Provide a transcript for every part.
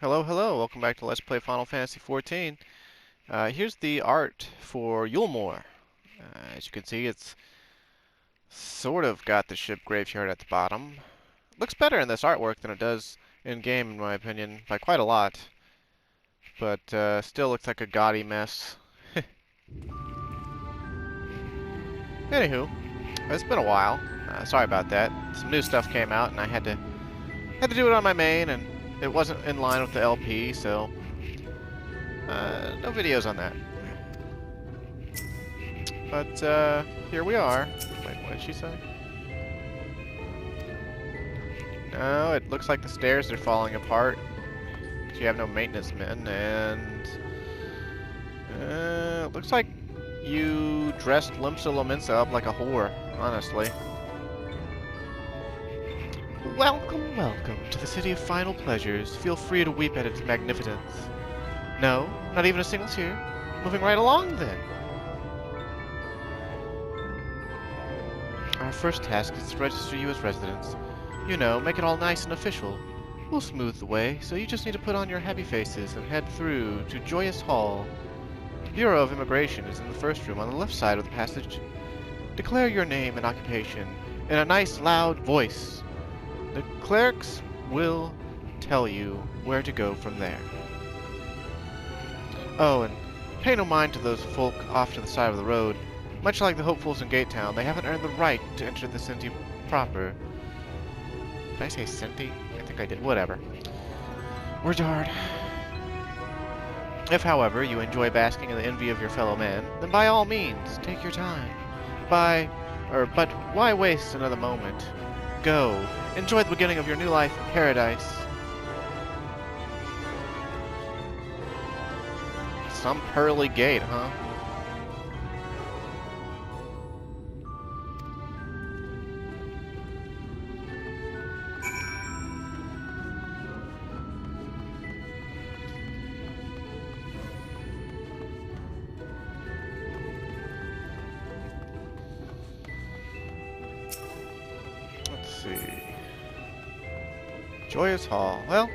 Hello, hello. Welcome back to Let's Play Final Fantasy XIV. Here's the art for Eulmoran. As you can see, it's sort of got the ship graveyard at the bottom. Looks better in this artwork than it does in-game, in my opinion, by quite a lot. But still looks like a gaudy mess. Anywho, it's been a while. Sorry about that. Some new stuff came out, and I had to do it on my main, and it wasn't in line with the LP, so no videos on that. But here we are. Wait, what did she say? No, it looks like the stairs are falling apart. You have no maintenance men, and it looks like you dressed Limsa Lominsa up like a whore, honestly. Welcome, welcome to the city of final pleasures. Feel free to weep at its magnificence. No, not even a single tear. Moving right along, then. Our first task is to register you as residents. You know, make it all nice and official. We'll smooth the way, so you just need to put on your happy faces and head through to Joyous Hall. The Bureau of Immigration is in the first room on the left side of the passage. Declare your name and occupation in a nice, loud voice. The clerics will tell you where to go from there. Oh, and pay no mind to those folk off to the side of the road. Much like the hopefuls in Gatetown, they haven't earned the right to enter the Sinti proper. Did I say Sinti? I think I did. Whatever. Words are hard. If, however, you enjoy basking in the envy of your fellow men, then by all means, take your time. But why waste another moment? Go. Enjoy the beginning of your new life in paradise. Some pearly gate, huh? Joyous Hall. Well,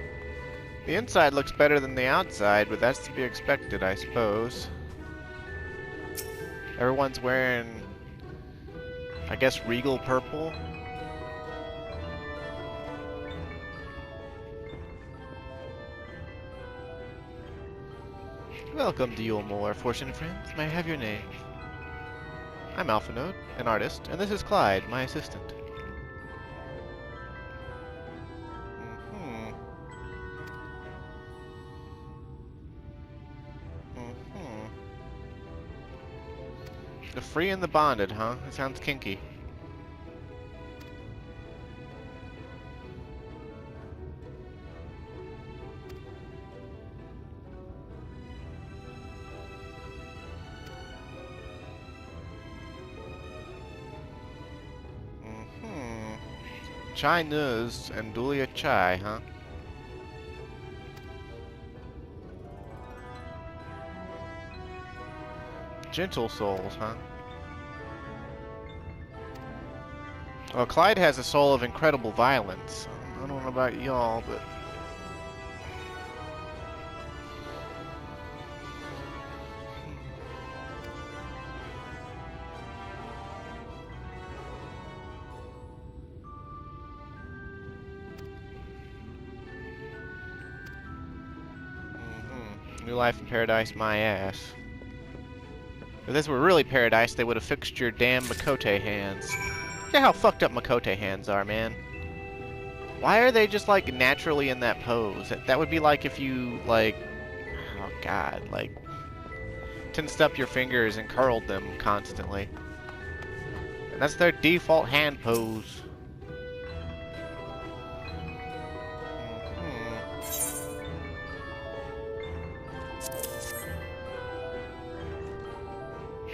the inside looks better than the outside, but that's to be expected, I suppose. Everyone's wearing, I guess, regal purple. Welcome to Eulmoran, fortunate friends. May I have your name? I'm Alphinaud, an artist, and this is Clyde, my assistant. The free and the bonded, huh? That sounds kinky. Chai Nuzz and Dulia-chai, huh? Gentle souls, huh? Well, Clyde has a soul of incredible violence. I don't know about y'all, but... New life in paradise, my ass. If this were really paradise, they would have fixed your damn Makote hands. Look at how fucked up Makote hands are, man. Why are they just, like, naturally in that pose? That would be like if you, like... Oh, God. Like, tensed up your fingers and curled them constantly. And that's their default hand pose.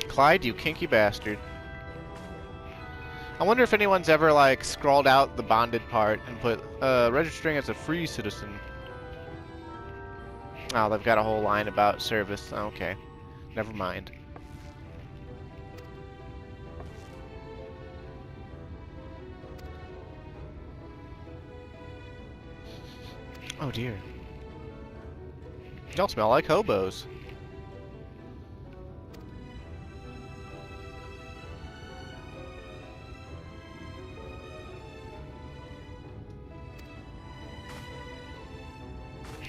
Clyde, you kinky bastard. I wonder if anyone's ever, like, scrawled out the bonded part and put, registering as a free citizen. Oh, they've got a whole line about service. Okay. Never mind. Oh, dear. Y'all smell like hobos.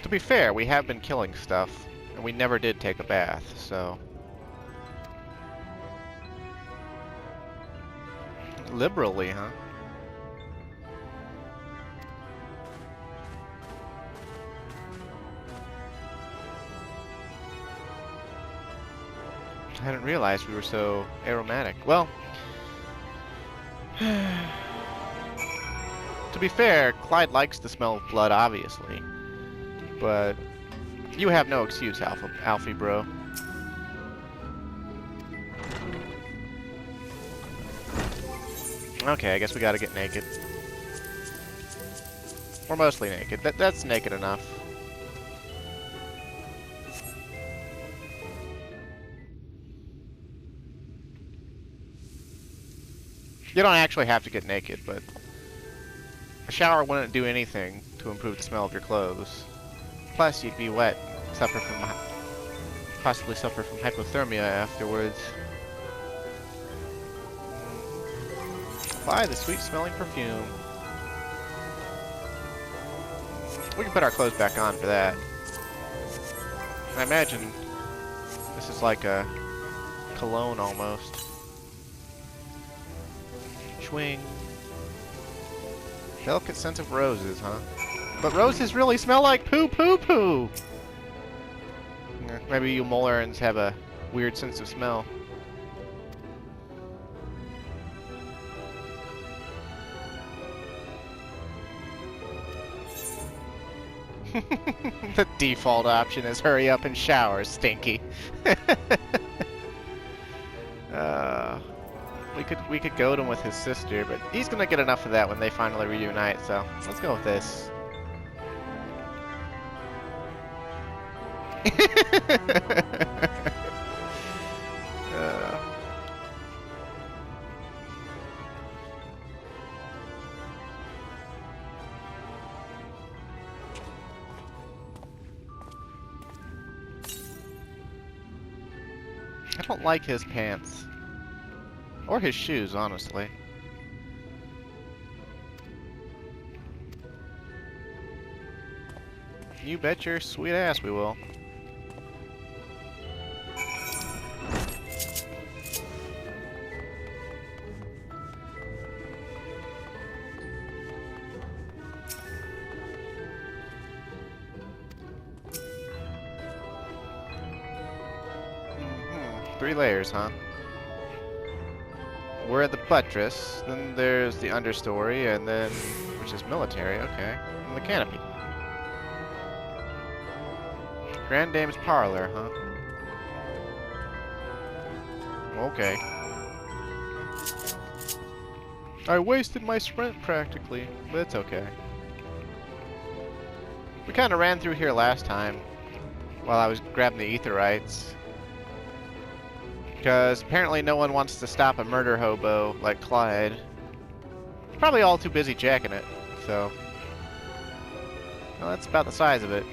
To be fair, we have been killing stuff, and we never did take a bath, so... Liberally, huh? I hadn't realized we were so aromatic. Well... to be fair, Clyde likes the smell of blood, obviously. But you have no excuse, Alfie, bro. Okay, I guess we gotta get naked. We're mostly naked. That's naked enough. You don't actually have to get naked, but a shower wouldn't do anything to improve the smell of your clothes. Plus, you'd be wet, possibly suffer from hypothermia afterwards. Apply the sweet-smelling perfume. We can put our clothes back on for that. I imagine this is like a cologne almost. Swing. Delicate scent of roses, huh? But roses really smell like poo-poo-poo! Maybe Eulmorans have a weird sense of smell. The default option is hurry up and shower, Stinky. We could goad him with his sister, but he's gonna get enough of that when they finally reunite, so let's go with this. I don't like his pants. Or his shoes, honestly. You bet your sweet ass we will. Mm-hmm. 3 layers, huh? We're at the buttress, then there's the understory, and then, which is military, okay, and the canopy. Grand Dame's parlor, huh? Okay. I wasted my sprint practically, but it's okay. We kind of ran through here last time while I was grabbing the aetherites. Because apparently no one wants to stop a murder hobo like Clyde. Probably all too busy jacking it, so... Well, that's about the size of it.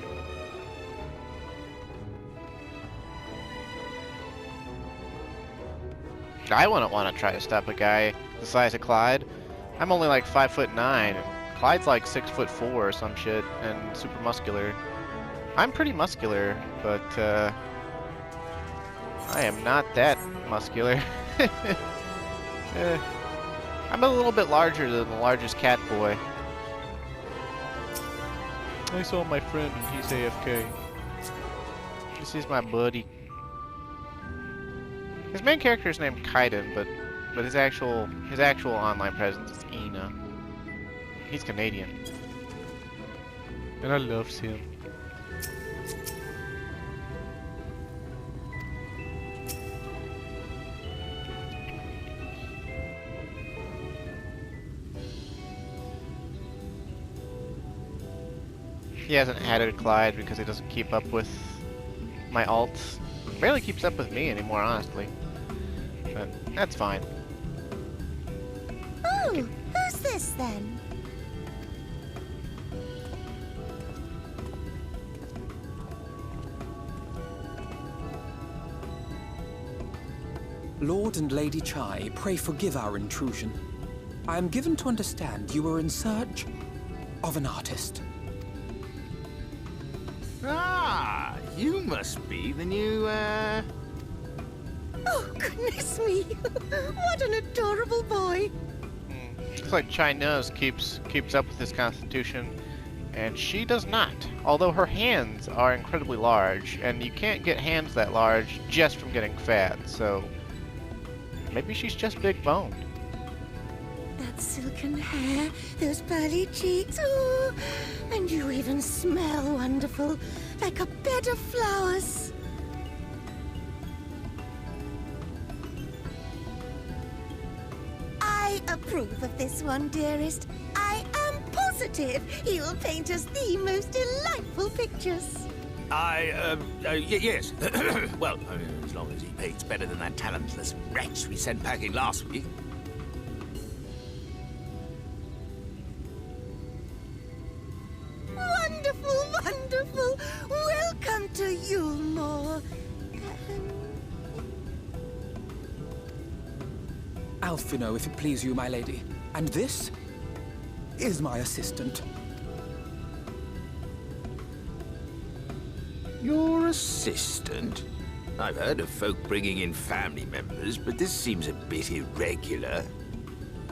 I wouldn't want to try to stop a guy the size of Clyde. I'm only like 5'9", and Clyde's like 6'4" or some shit, and super muscular. I'm pretty muscular, but I am not that muscular. I'm a little bit larger than the largest cat boy. I saw my friend and he's AFK. This is my buddy. His main character is named Kaiden, but his actual online presence is Ina. He's Canadian. And I loves him. He hasn't added Clyde because he doesn't keep up with my alts. Barely keeps up with me anymore, honestly. But that's fine. Oh, who's this then? Lord and Lady Chai, pray forgive our intrusion. I am given to understand you were in search of an artist. Ah, you must be the new, Oh, goodness me. What an adorable boy. Looks like Chai Nuzz keeps up with his constitution, and she does not. Although her hands are incredibly large, and you can't get hands that large just from getting fat, so maybe she's just big boned. That silken hair, those pearly cheeks, oh, and you even smell wonderful, like a bed of flowers. I approve of this one, dearest. I am positive he will paint us the most delightful pictures. yes. Well, as long as he paints better than that talentless wretch we sent packing last week. Wonderful, wonderful. Welcome to Eulmoran. Alphinaud, if it please you, my lady. And this is my assistant. Your assistant? I've heard of folk bringing in family members, but this seems a bit irregular.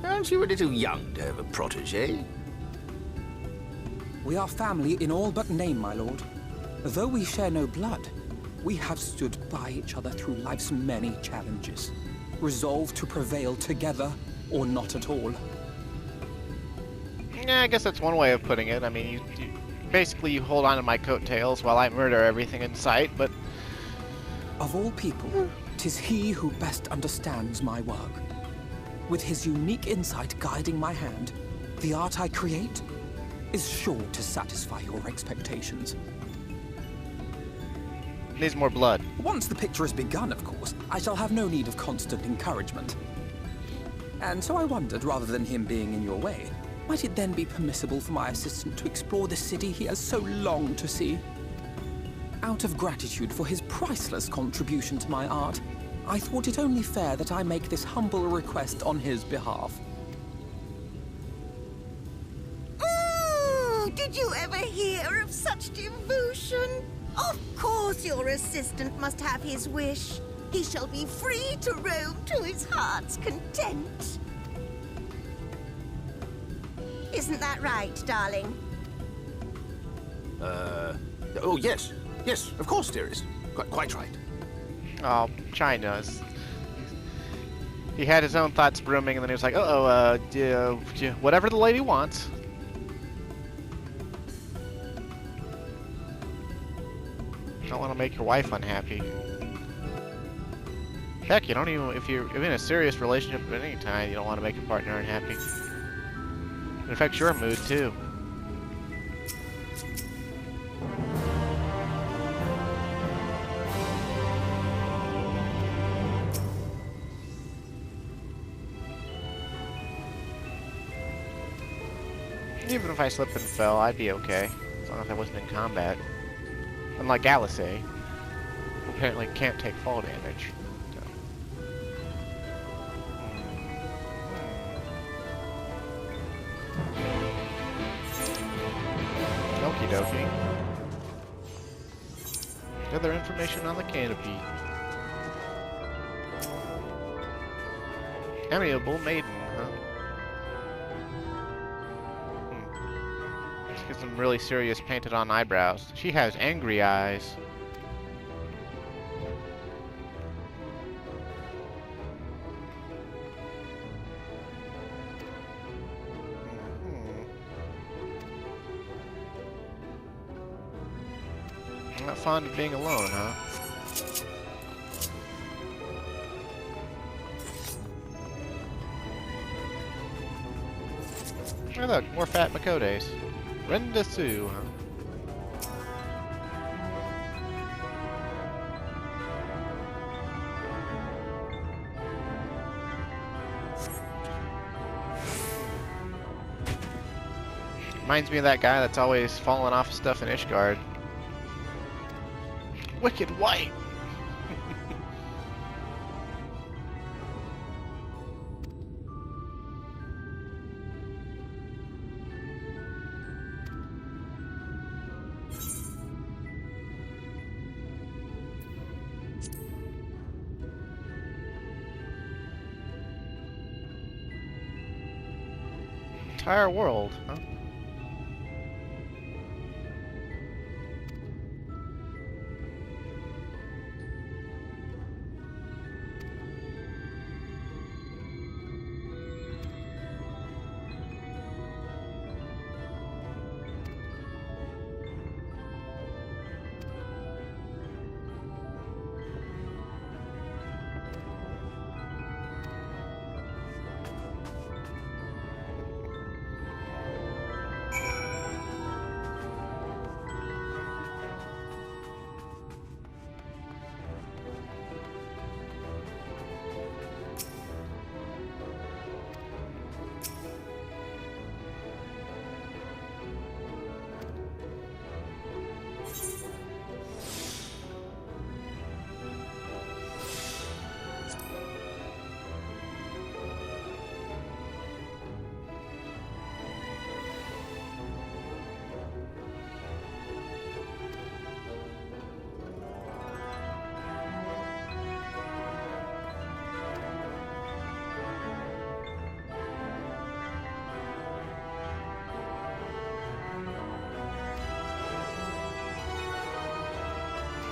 Aren't you a little young to have a protege? We are family in all but name, my lord. Though we share no blood, we have stood by each other through life's many challenges, resolved to prevail together or not at all. Yeah, I guess that's one way of putting it. I mean, basically you hold on to my coattails while I murder everything in sight, but... Of all people, 'tis he who best understands my work. With his unique insight guiding my hand, the art I create is sure to satisfy your expectations. Needs more blood. Once the picture has begun, of course, I shall have no need of constant encouragement. And so I wondered, rather than him being in your way, might it then be permissible for my assistant to explore the city he has so longed to see? Out of gratitude for his priceless contribution to my art, I thought it only fair that I make this humble request on his behalf. Did you ever hear of such devotion? Of course your assistant must have his wish. He shall be free to roam to his heart's content. Isn't that right, darling? Oh, yes. Yes, of course, dearest. Quite right. Oh, Chai Nuzz. He had his own thoughts brooming, and then he was like, whatever the lady wants. I don't want to make your wife unhappy. Heck, you don't even, if you're in a serious relationship at any time, you don't want to make your partner unhappy. It affects your mood, too. Even if I slipped and fell, I'd be okay, as long as I wasn't in combat. Unlike Alice, who apparently can't take fall damage. So. Okie dokie. Other information on the canopy. Amiable maiden, huh? Let's get some really serious painted on eyebrows. She has angry eyes. Not fond of being alone, huh? Oh look, more fat Makotes. Rendasu, huh? Reminds me of that guy that's always falling off of stuff in Ishgard. Wicked white! entire world, huh?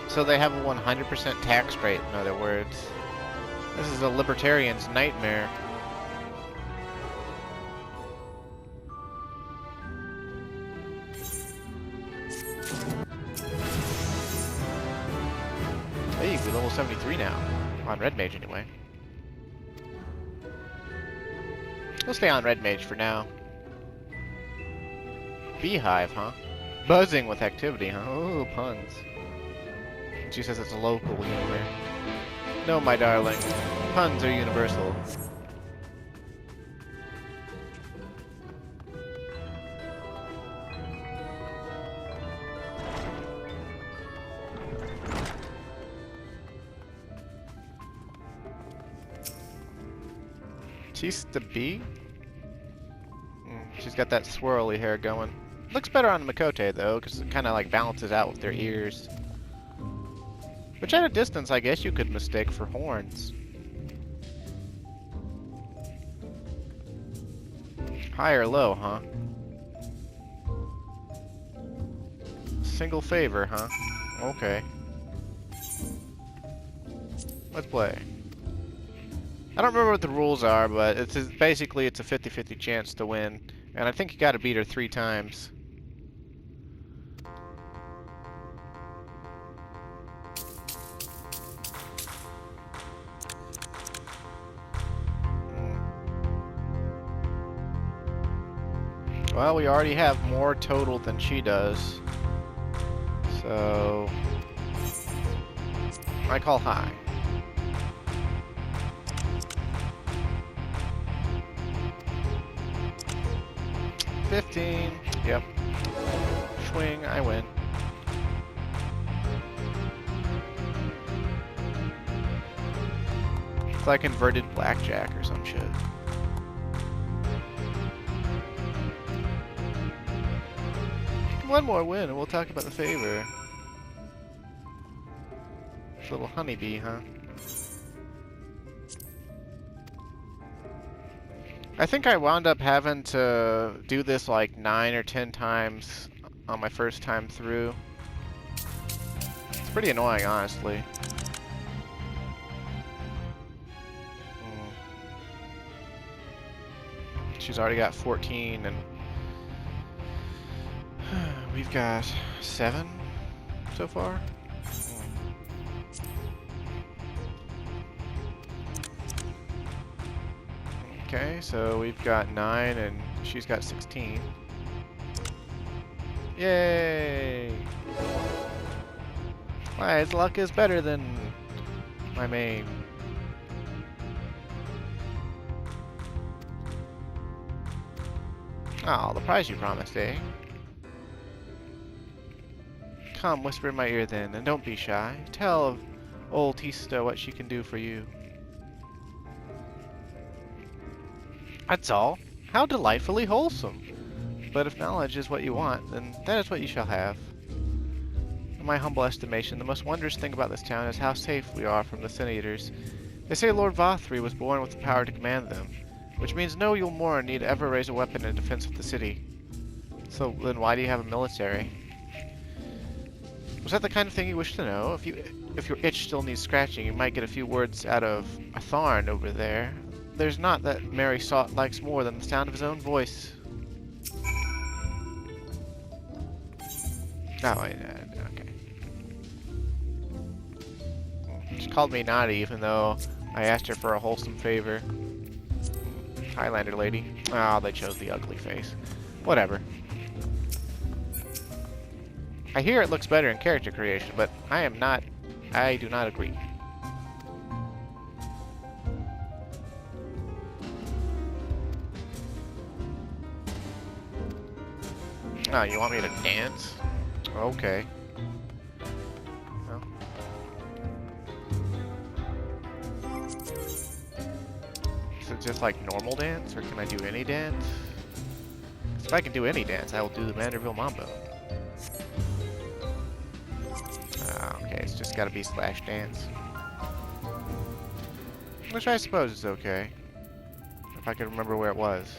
So they have a 100% tax rate, in other words. This is a libertarian's nightmare. Hey, we're level 73 now. On Red Mage, anyway. We'll stay on Red Mage for now. Beehive, huh? Buzzing with activity, huh? Oh, puns. She says it's a local humor. No, my darling. Puns are universal. She's the bee? She's got that swirly hair going. Looks better on Makote, though, because it kind of like balances out with their ears. Which at a distance, I guess you could mistake for horns. High or low, huh? Single favor, huh? Okay. Let's play. I don't remember what the rules are, but basically it's a 50-50 chance to win. And I think you gotta beat her 3 times. Well, we already have more total than she does. So I call high. $15. Yep. Swing, I win. It's like inverted blackjack or some shit. One more win and we'll talk about the favor. This little honeybee, huh? I think I wound up having to do this like 9 or 10 times on my first time through. It's pretty annoying, honestly. She's already got 14 and we've got 7 so far. Okay, so we've got 9 and she's got 16. Yay! Why, his luck is better than my main. Oh, the prize you promised, eh? Come, whisper in my ear then, and don't be shy. Tell old Tista what she can do for you. That's all. How delightfully wholesome. But if knowledge is what you want, then that is what you shall have. In my humble estimation, the most wondrous thing about this town is how safe we are from the Sin Eaters. They say Lord Vothri was born with the power to command them, Which means no Eulmoran need ever raise a weapon in defense of the city. So then why do you have a military? Was that the kind of thing you wish to know? If your itch still needs scratching, you might get a few words out of a Tharn over there. There's not that merry sot likes more than the sound of his own voice. No, okay. She called me naughty even though I asked her for a wholesome favor. Highlander lady. Oh, they chose the ugly face. Whatever. I hear it looks better in character creation, but I do not agree. Oh, you want me to dance? Okay. Well. Is it just like normal dance, or can I do any dance? 'Cause if I can do any dance, I will do the Manderville Mambo. Okay, it's just gotta be slash dance. Which I suppose is okay. If I could remember where it was.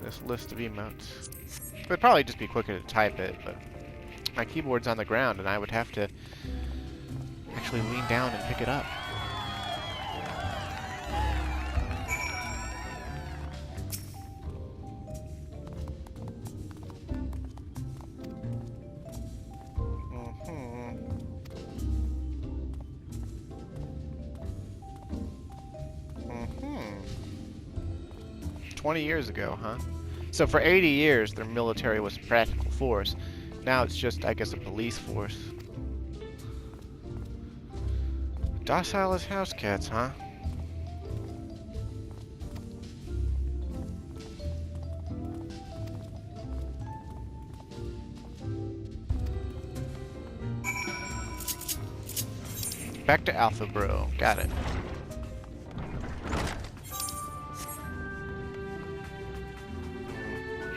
This list of emotes. It would probably just be quicker to type it, but my keyboard's on the ground and I would have to actually lean down and pick it up. Mm-hmm. 20 years ago, huh? So for 80 years, their military was a practical force. Now it's just, I guess, a police force. Docile as house cats, huh? Back to Alpha, bro. Got it.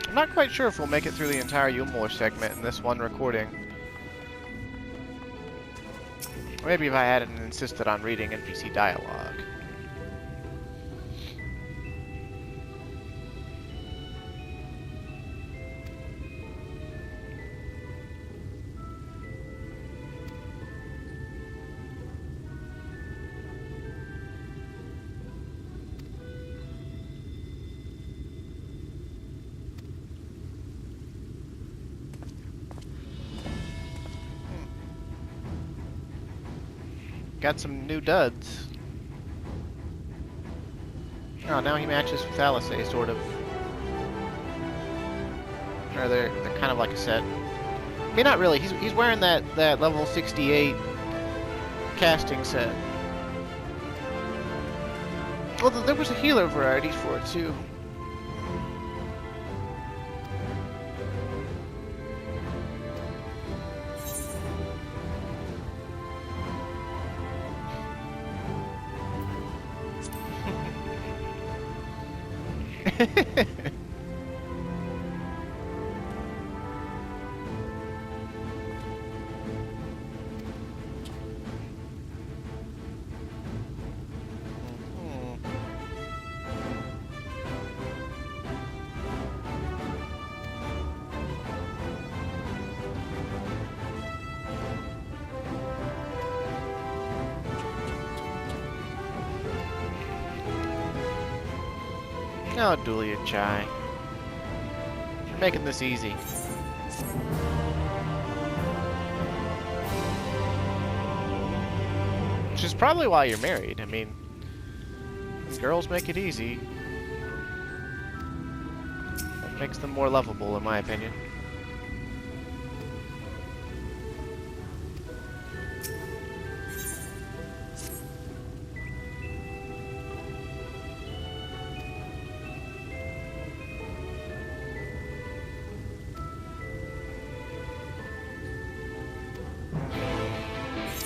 I'm not quite sure if we'll make it through the entire Eulmoran segment in this one recording. Maybe if I hadn't insisted on reading NPC dialogue. Got some new duds. Oh, now he matches with Alisei, sort of. Or they're kind of like a set. Hey, not really. He's wearing that level 68 casting set. Well, there was a healer variety for it too. Oh, Dulia-chai. You're making this easy. Which is probably why you're married. I mean, when girls make it easy, that makes them more lovable, in my opinion.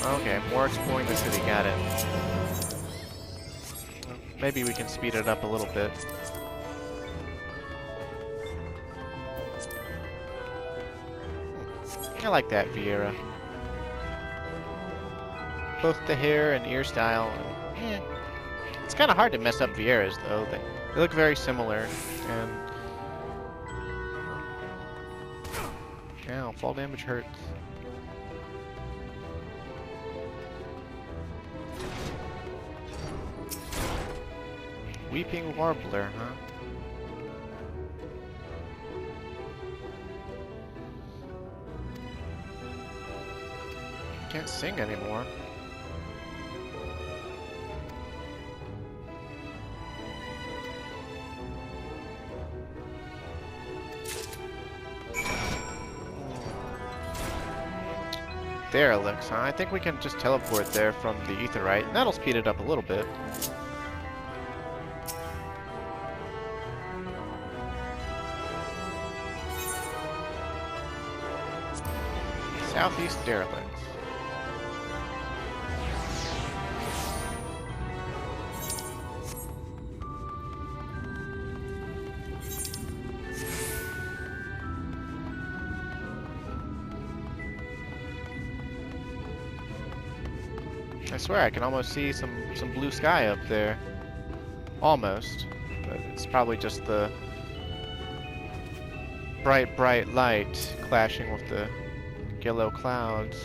Okay, more exploring the city, got it. Maybe we can speed it up a little bit. I like that Vieira. Both the hair and ear style, It's kind of hard to mess up Vieira's, though. They look very similar, and... Ow, fall damage hurts. Weeping Warbler, huh? Can't sing anymore. Derelicts, huh? I think we can just teleport there from the Aetheryte, and that'll speed it up a little bit. Southeast Derelicts. I swear I can almost see some blue sky up there. Almost. But it's probably just the bright light clashing with the yellow clouds.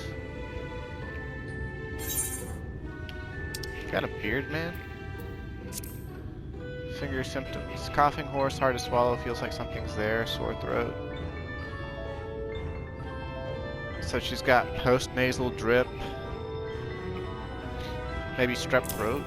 Got a beard, man? Finger symptoms. Coughing hoarse, hard to swallow, feels like something's there, sore throat. So she's got post-nasal drip. Maybe strep throat.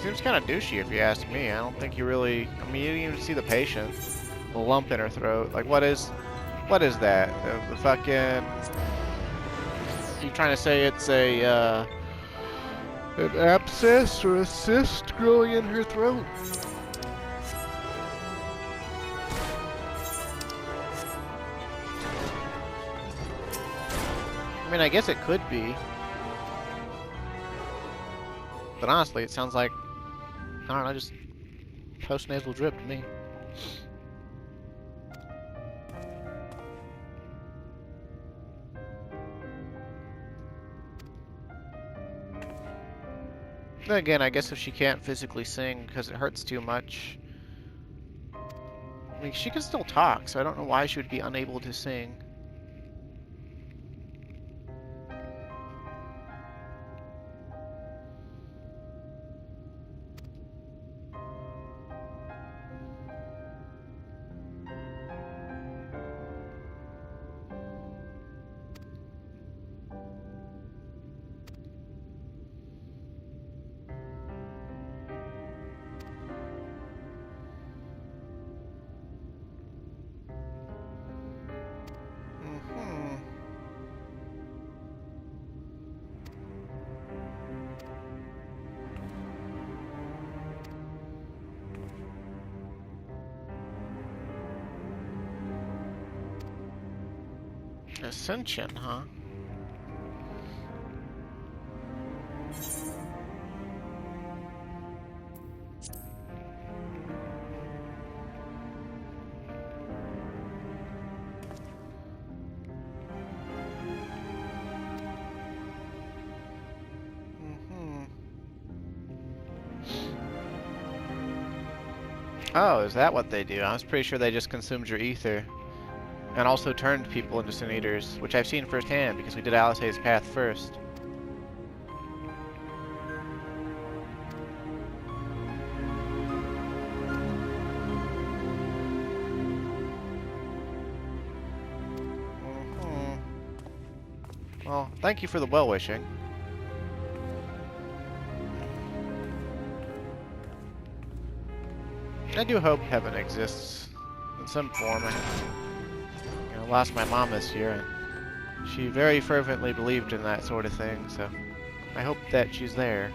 Seems kind of douchey if you ask me. I don't think you really... I mean, you didn't even see the patient. The lump in her throat. Like, what is that? The fucking... Are you trying to say it's a, an abscess or a cyst growing in her throat? I mean, I guess it could be. But honestly, it sounds like, I don't know, just post-nasal drip to me. Then again, I guess if she can't physically sing because it hurts too much, I mean, she can still talk, so I don't know why she would be unable to sing. Ascension, huh? Oh, is that what they do? I was pretty sure they just consumed your ether. And also turned people into Sin Eaters, which I've seen firsthand because we did Alice's Path first. Well, thank you for the well-wishing. I do hope heaven exists in some form. I lost my mom this year, and She very fervently believed in that sort of thing, so I hope that she's there.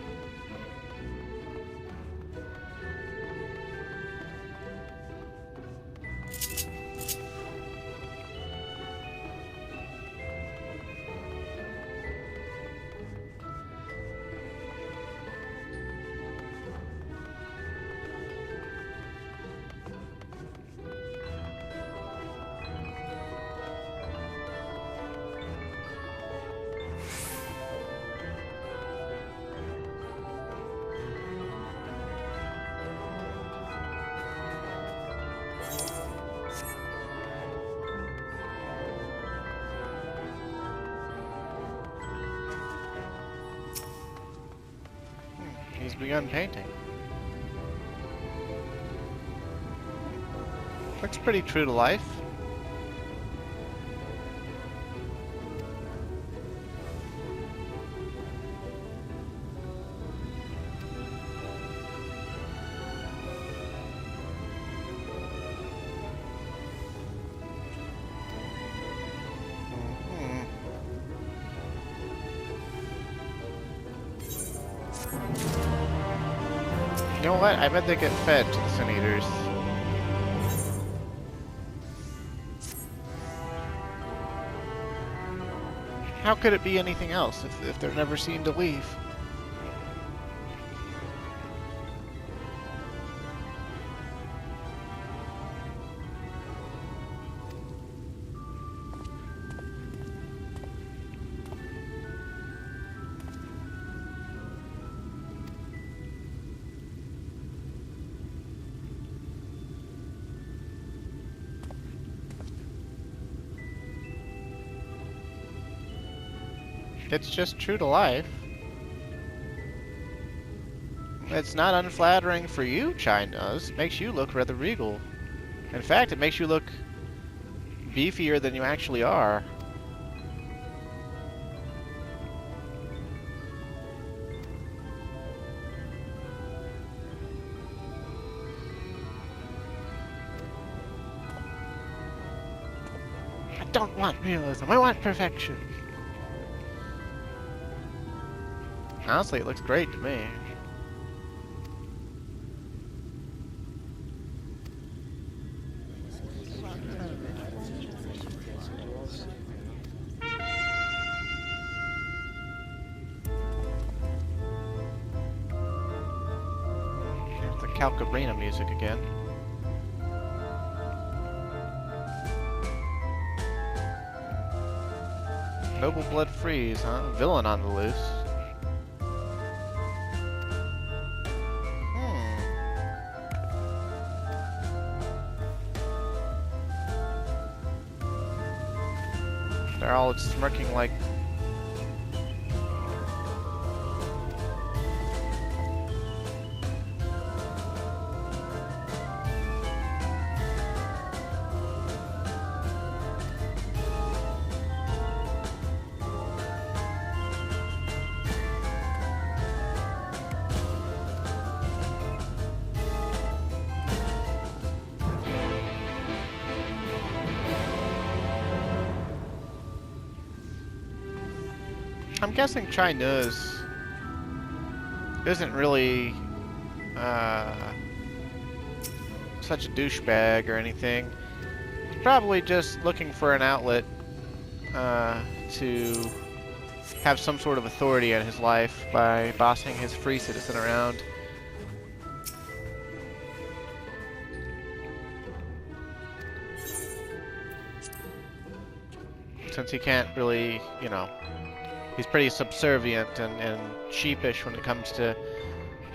He's begun painting. Looks pretty true to life. You know what? I bet they get fed to the Sin Eaters. How could it be anything else if they're never seen to leave? It's just true to life. It's not unflattering for you, Chai Nuzz. It makes you look rather regal. In fact, it makes you look beefier than you actually are. I don't want realism, I want perfection. Honestly, it looks great to me. Here's the Calcabrina music again. Noble blood freeze, huh? Villain on the loose. They're all smirking like... I'm guessing Chai Nuzz isn't really such a douchebag or anything. He's probably just looking for an outlet to have some sort of authority in his life by bossing his free citizen around. Since he can't really, you know, he's pretty subservient and sheepish when it comes to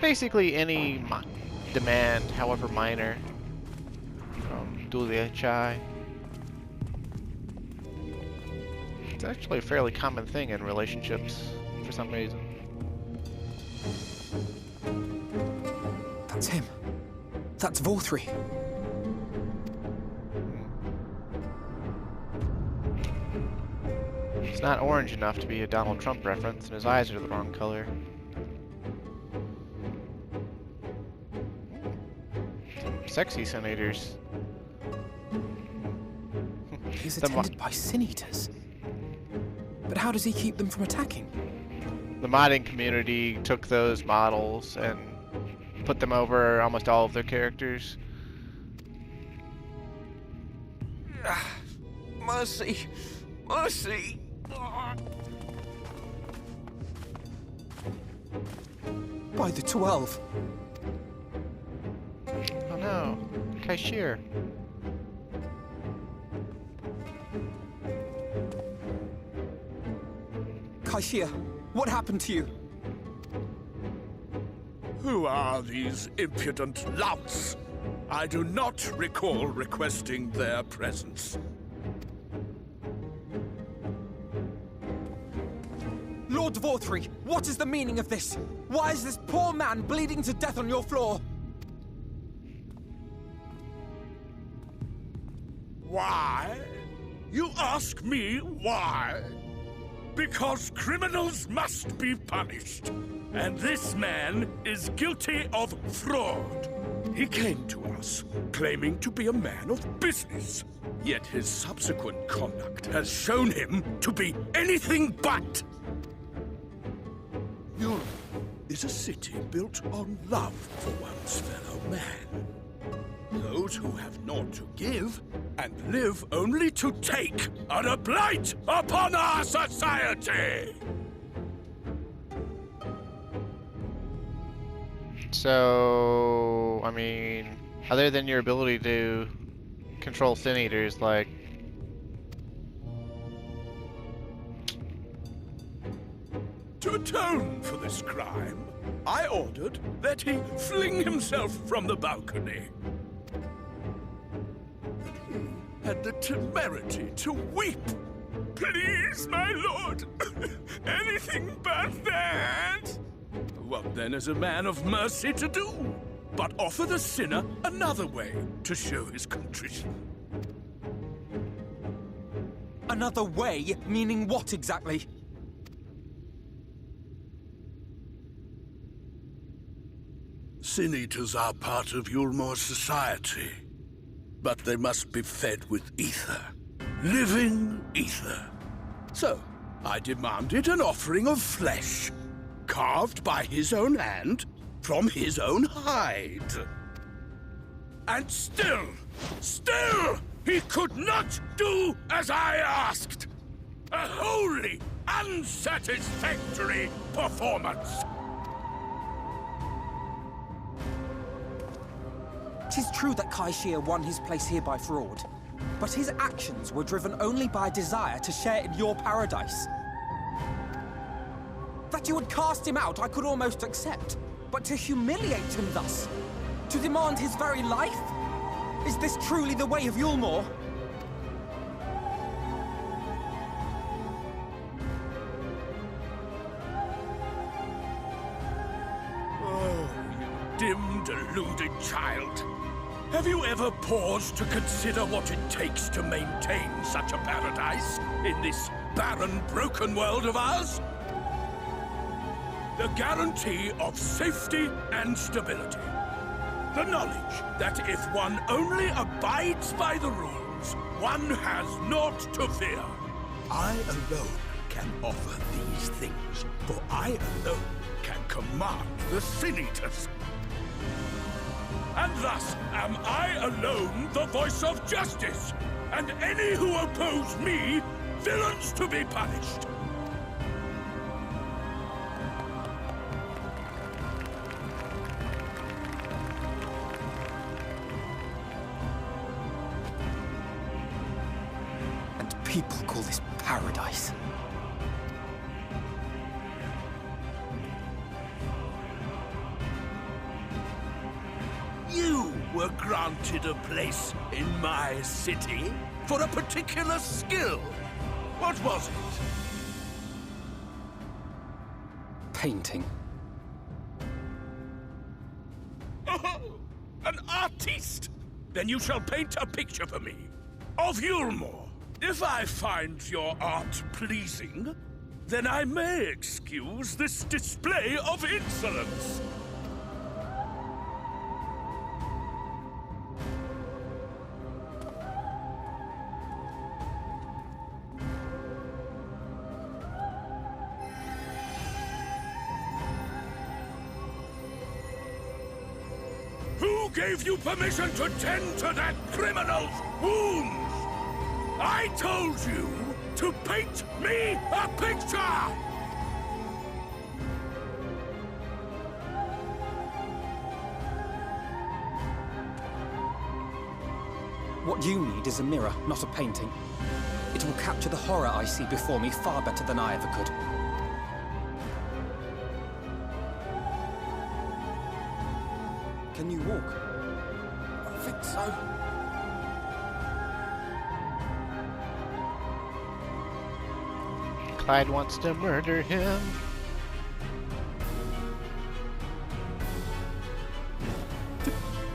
basically any demand, however minor, from Dulia-chai. It's actually a fairly common thing in relationships for some reason. That's him. That's Vorthri. It's not orange enough to be a Donald Trump reference, and his eyes are the wrong color. Sexy Sin Eaters. He's attended by Sin Eaters. But how does he keep them from attacking? The modding community took those models and put them over almost all of their characters. Mercy! Mercy! By the 12. Oh no, Kaishir. Kaishir, what happened to you? Who are these impudent louts? I do not recall requesting their presence. Lord Vorthry, what is the meaning of this? Why is this poor man bleeding to death on your floor? Why? You ask me why? Because criminals must be punished. And this man is guilty of fraud. He came to us, claiming to be a man of business. Yet his subsequent conduct has shown him to be anything but. Eulmoran is a city built on love for one's fellow man. Those who have naught to give and live only to take are a blight upon our society! So, I mean, other than your ability to control Sin Eaters, like... To atone for this crime, I ordered that he fling himself from the balcony. But he had the temerity to weep. Please, my lord, anything but that. What then is a man of mercy to do? But offer the sinner another way to show his contrition. Another way? Meaning what exactly? Sin Eaters are part of Eulmoran's society, but they must be fed with ether. Living ether. So, I demanded an offering of flesh, carved by his own hand, from his own hide. And still, he could not do as I asked. A wholly unsatisfactory performance. 'Tis true that Kaishir won his place here by fraud, but his actions were driven only by a desire to share in your paradise. That you would cast him out I could almost accept, but to humiliate him thus, to demand his very life? Is this truly the way of Eulmoran? Oh, you dim, deluded child. Have you ever paused to consider what it takes to maintain such a paradise in this barren, broken world of ours? The guarantee of safety and stability. The knowledge that if one only abides by the rules, one has naught to fear. I alone can offer these things, for I alone can command the Sin Eaters. And thus am I alone the voice of justice, and any who oppose me, villains to be punished. And people call this paradise. You were granted a place in my city for a particular skill. What was it? Painting. Oh, an artiste! Then you shall paint a picture for me of Eulmoran. If I find your art pleasing, then I may excuse this display of insolence. gave you permission to tend to that criminal's wounds? I told you to paint me a picture! What you need is a mirror, not a painting. It will capture the horror I see before me far better than I ever could. Can you walk? I think so. Clyde wants to murder him.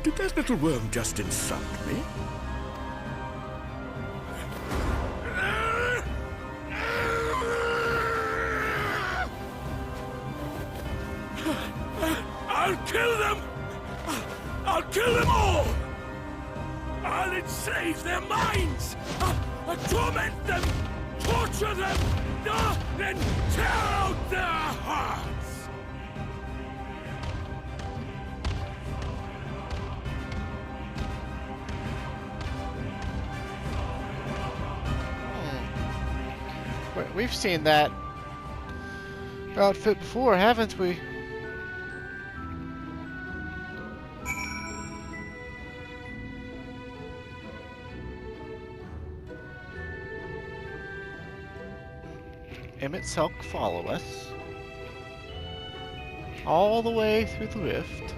Did that little worm just insult me? I'll kill them! I'll kill them all! I'll enslave their minds! I'll torment them! Torture them! Then tear out their hearts! We've seen that outfit before, haven't we? Emmett Selk follow us all the way through the rift.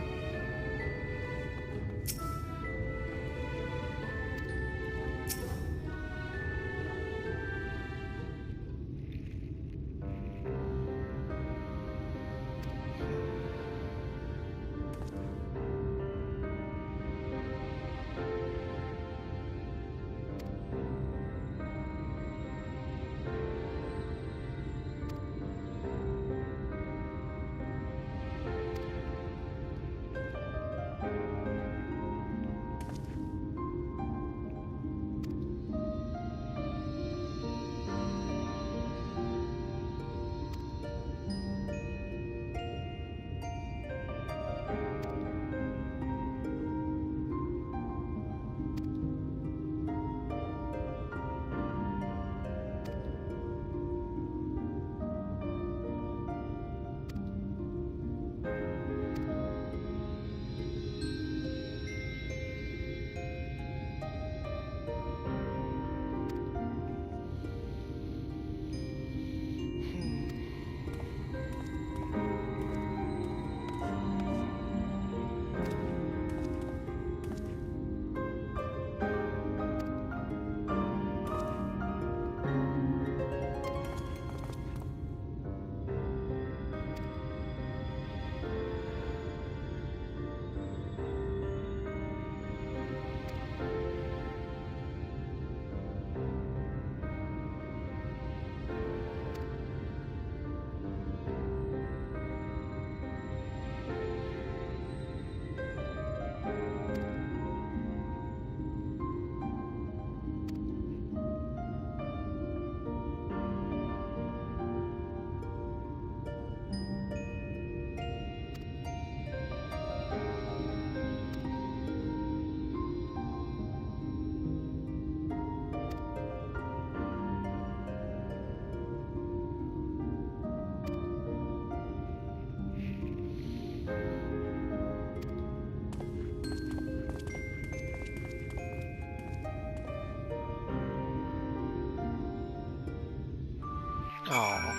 Oh,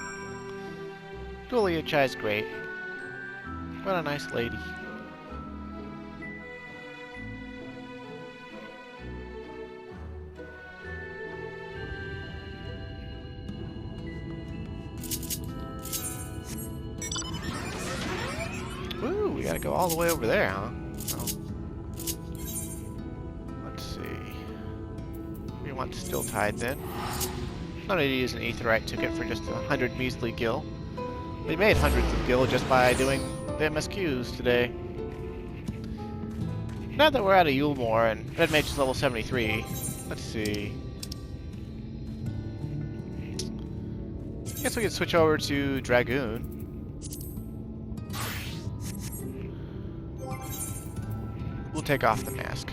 Dulia-chai's great. What a nice lady. Ooh, we gotta go all the way over there, huh? Oh. Let's see. We want still tied then. No need to use an aetheryte ticket for just 100 measly gil. We made hundreds of gil just by doing the MSQs today. Now that we're out of Eulmoran and Red Mage is level 73, let's see. I guess we could switch over to Dragoon. We'll take off the mask.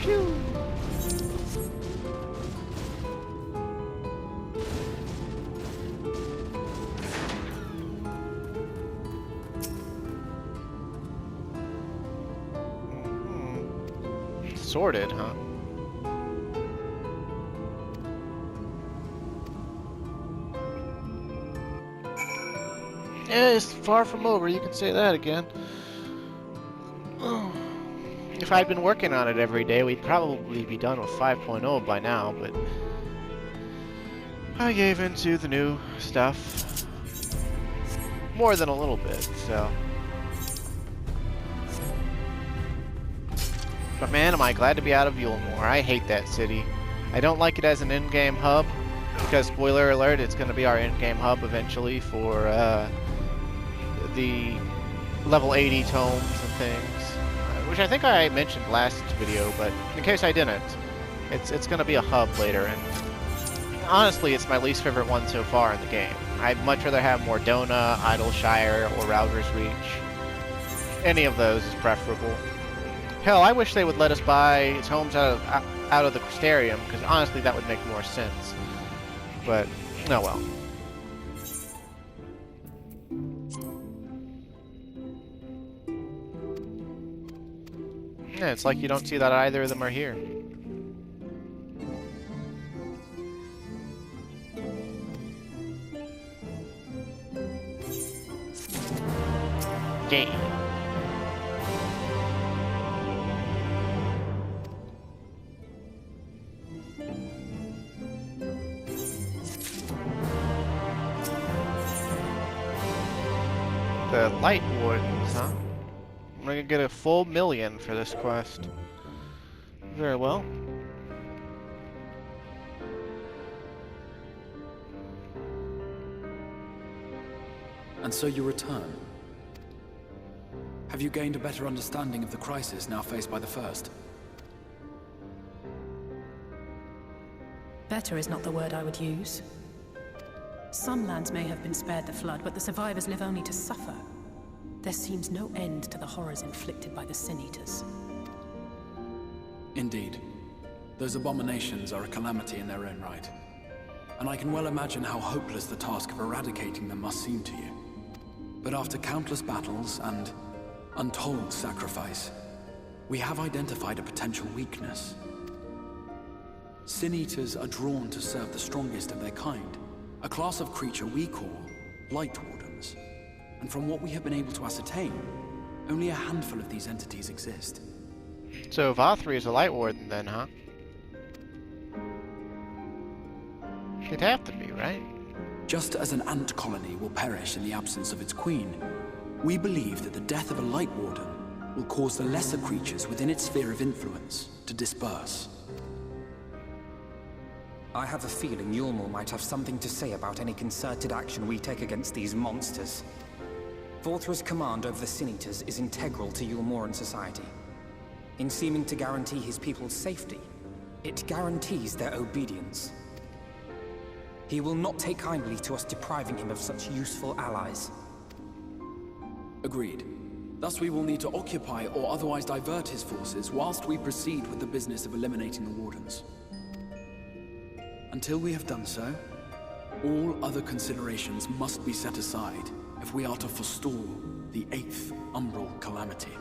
Phew. Sorted, huh? Yeah, it's far from over, you can say that again. If I'd been working on it every day, we'd probably be done with 5.0 by now, but I gave into the new stuff. More than a little bit, so. But man, am I glad to be out of Eulmoran. I hate that city. I don't like it as an in-game hub, because spoiler alert, it's going to be our in-game hub eventually for the level 80 tomes and things, which I think I mentioned last video, but in case I didn't, it's going to be a hub later, and honestly, it's my least favorite one so far in the game. I'd much rather have Mordona, Idleshire, or Router's Reach. Any of those is preferable. Hell, I wish they would let us buy tomes out of the Crystarium, because honestly that would make more sense. But, oh well. Yeah, it's like you don't see that either of them are here. Game. The Light Wardens, huh? I'm gonna get a full million for this quest. Very well. And so you return. Have you gained a better understanding of the crisis now faced by the First? Better is not the word I would use. Some lands may have been spared the flood, but the survivors live only to suffer. There seems no end to the horrors inflicted by the Sin Eaters. Indeed. Those abominations are a calamity in their own right. And I can well imagine how hopeless the task of eradicating them must seem to you. But after countless battles and untold sacrifice, we have identified a potential weakness. Sin Eaters are drawn to serve the strongest of their kind, a class of creature we call Light Wardens. And from what we have been able to ascertain, only a handful of these entities exist. So Vathri is a Light Warden then, huh? It'd have to be, right? Just as an ant colony will perish in the absence of its queen, we believe that the death of a Light Warden will cause the lesser creatures within its sphere of influence to disperse. I have a feeling Eulmoran might have something to say about any concerted action we take against these monsters. Vathri's command over the Sin Eaters is integral to Eulmoran society. In seeming to guarantee his people's safety, it guarantees their obedience. He will not take kindly to us depriving him of such useful allies. Agreed. Thus we will need to occupy or otherwise divert his forces whilst we proceed with the business of eliminating the Wardens. Until we have done so, all other considerations must be set aside if we are to forestall the 8th Umbral Calamity.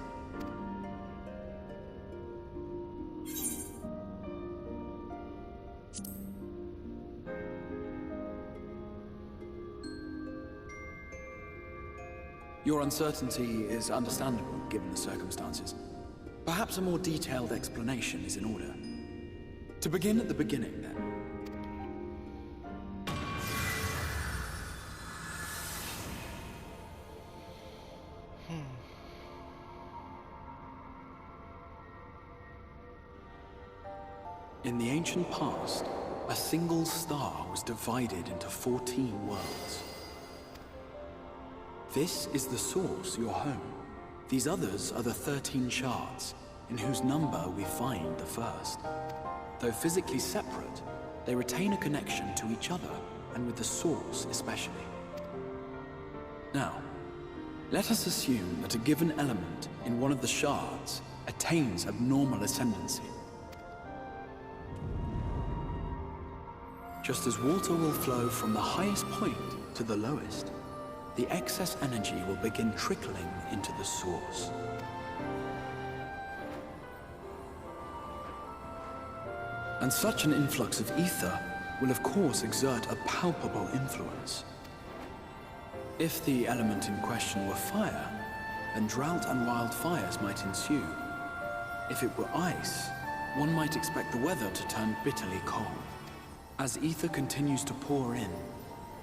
Your uncertainty is understandable, given the circumstances. Perhaps a more detailed explanation is in order. To begin at the beginning, then. In the ancient past, a single star was divided into 14 worlds. This is the source, your home. These others are the 13 shards, in whose number we find the first. Though physically separate, they retain a connection to each other and with the source especially. Now, let us assume that a given element in one of the shards attains abnormal ascendancy. Just as water will flow from the highest point to the lowest, the excess energy will begin trickling into the source. And such an influx of ether will of course exert a palpable influence. If the element in question were fire, then drought and wildfires might ensue. If it were ice, one might expect the weather to turn bitterly cold. As ether continues to pour in,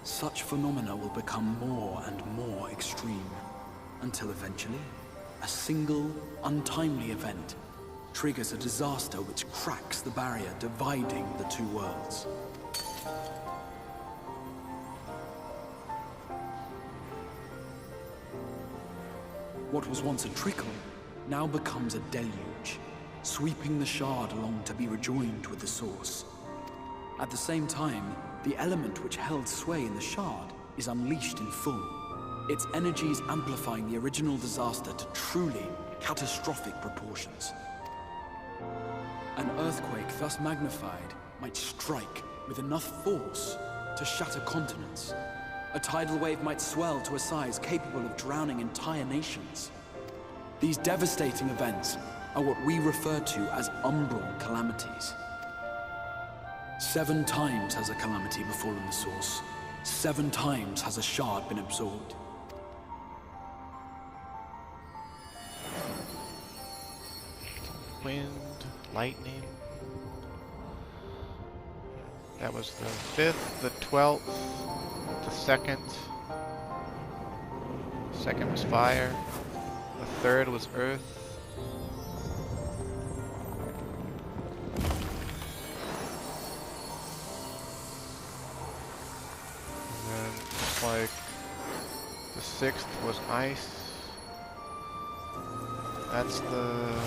such phenomena will become more and more extreme, until eventually, a single, untimely event triggers a disaster which cracks the barrier dividing the two worlds. What was once a trickle now becomes a deluge, sweeping the shard along to be rejoined with the source. At the same time, the element which held sway in the shard is unleashed in full, its energies amplifying the original disaster to truly catastrophic proportions. An earthquake thus magnified might strike with enough force to shatter continents. A tidal wave might swell to a size capable of drowning entire nations. These devastating events are what we refer to as umbral calamities. 7 times has a calamity befallen the source. 7 times has a shard been absorbed. Wind, lightning. That was the 5th, the 12th, the 2nd. The 2nd was fire. The 3rd was earth. And then looks like the 6th was ice. That's the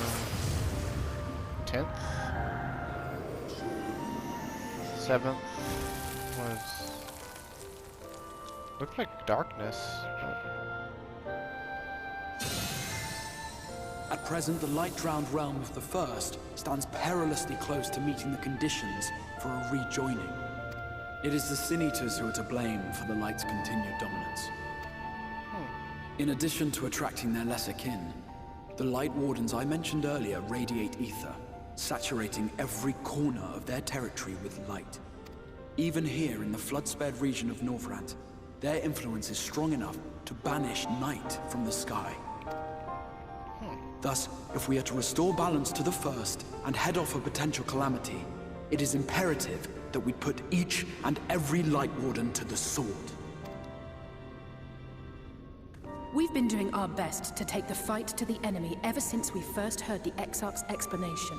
10th. 7th was... looked like darkness, but... At present, the light-drowned realm of the First stands perilously close to meeting the conditions for a rejoining. It is the Sin Eaters who are to blame for the light's continued dominance. In addition to attracting their lesser kin, the Light Wardens I mentioned earlier radiate ether, saturating every corner of their territory with light. Even here in the flood-spared region of Norvrant, their influence is strong enough to banish night from the sky. Thus, if we are to restore balance to the First and head off a potential calamity, it is imperative that we put each and every Light Warden to the sword. We've been doing our best to take the fight to the enemy ever since we first heard the Exarch's explanation.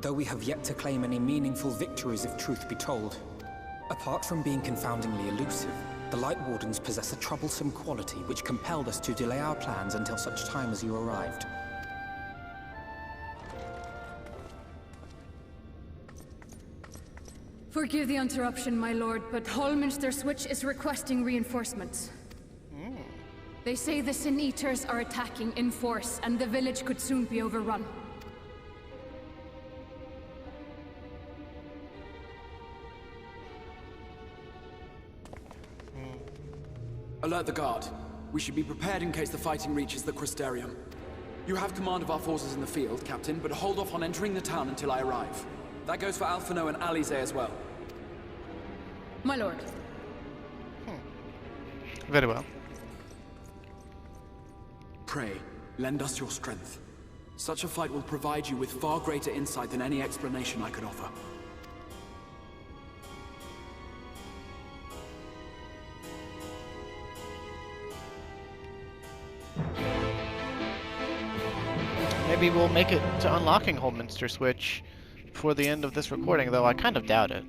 Though we have yet to claim any meaningful victories if truth be told. Apart from being confoundingly elusive, the Light Wardens possess a troublesome quality which compelled us to delay our plans until such time as you arrived. Forgive the interruption, my lord, but Hallminster Switch is requesting reinforcements. They say the Sin Eaters are attacking in force, and the village could soon be overrun. Alert the guard. We should be prepared in case the fighting reaches the Crystarium. You have command of our forces in the field, Captain, but hold off on entering the town until I arrive. That goes for Alphinaud and Alize as well. My lord. Very well. Pray, lend us your strength. Such a fight will provide you with far greater insight than any explanation I could offer. Maybe we'll make it to unlocking Hallminster Switch before the end of this recording, though I kind of doubt it.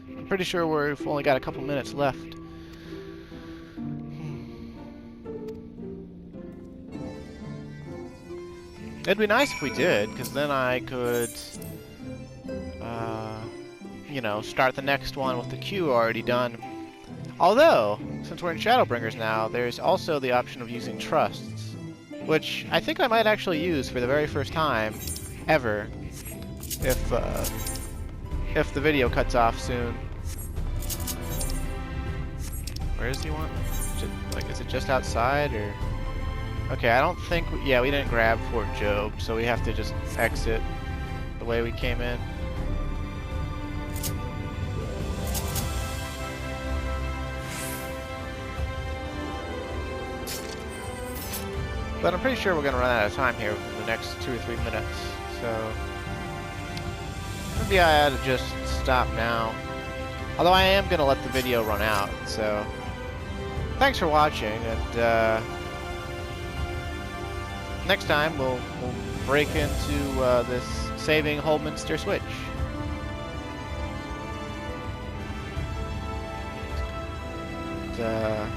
I'm pretty sure we've only got a couple minutes left. It'd be nice if we did, because then I could you know, start the next one with the queue already done. Although, since we're in Shadowbringers now, there's also the option of using trusts, which I think I might actually use for the very first time ever, if the video cuts off soon. Where does he want? Like, is it just outside, or? Okay, I don't think, yeah, we didn't grab Fort Job, so we have to just exit the way we came in. But I'm pretty sure we're going to run out of time here within the next 2 or 3 minutes, so maybe I ought to just stop now. Although I am going to let the video run out, so thanks for watching, and next time we'll break into this saving Holminster Switch. And,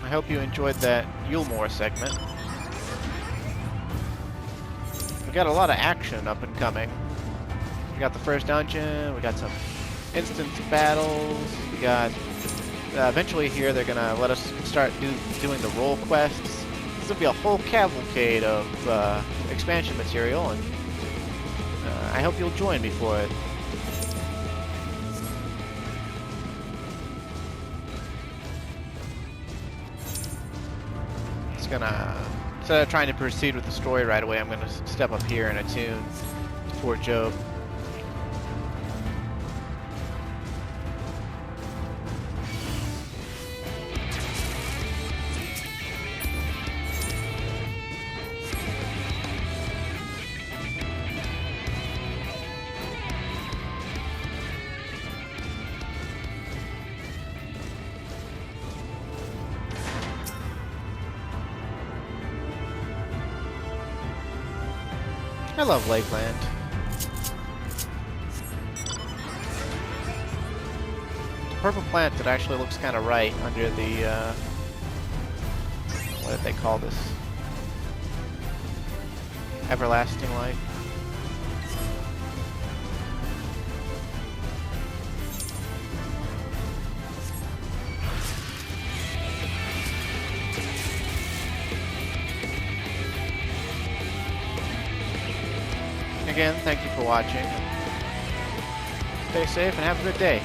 I hope you enjoyed that Eulmoran segment. We got a lot of action up and coming. We got the first dungeon, we got some instance battles, we got... eventually here they're gonna let us start doing the role quests. This will be a whole cavalcade of expansion material, and I hope you'll join me for it. Instead of trying to proceed with the story right away, I'm going to step up here and attune Fort Job. I love Lakeland. The purple plant that actually looks kind of right under the, what did they call this? Everlasting light. Again, thank you for watching. Stay safe and have a good day.